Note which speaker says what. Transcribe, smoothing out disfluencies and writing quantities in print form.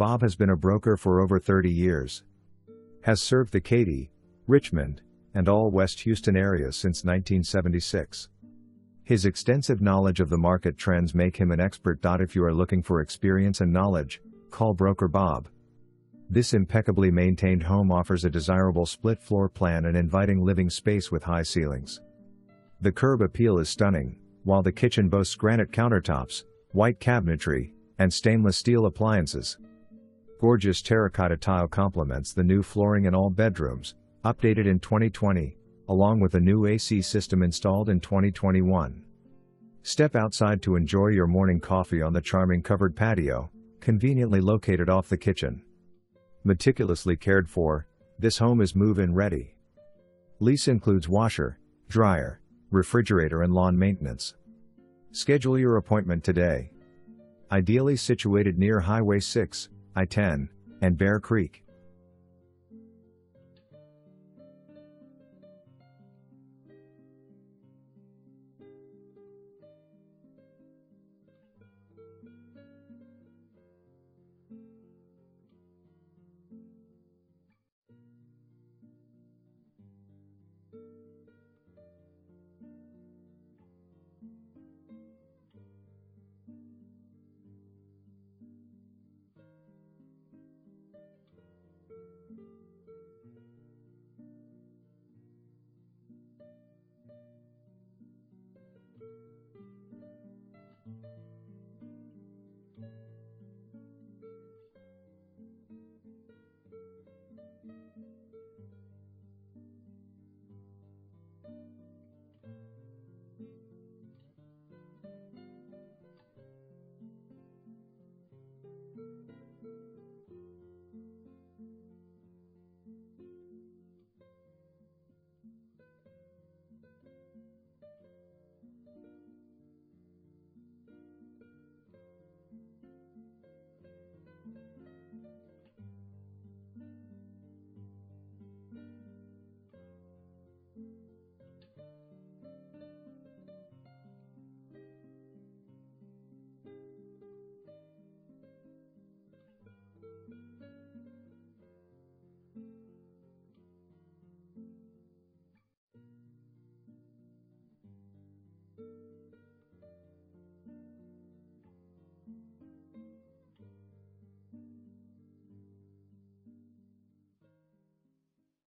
Speaker 1: Bob has been a broker for over 30 years. Has served the Katy, Richmond, and all West Houston areas since 1976. His extensive knowledge of the market trends make him an expert. If you are looking for experience and knowledge, call Broker Bob. This impeccably maintained home offers a desirable split floor plan and inviting living space with high ceilings. The curb appeal is stunning, while the kitchen boasts granite countertops, white cabinetry, and stainless steel appliances. Gorgeous terracotta tile complements the new flooring in all bedrooms, updated in 2020, along with a new AC system installed in 2021. Step outside to enjoy your morning coffee on the charming covered patio, conveniently located off the kitchen. Meticulously cared for, this home is move-in ready. Lease includes washer, dryer, refrigerator and lawn maintenance. Schedule your appointment today. Ideally situated near Highway 6, I-10, and Bear Creek.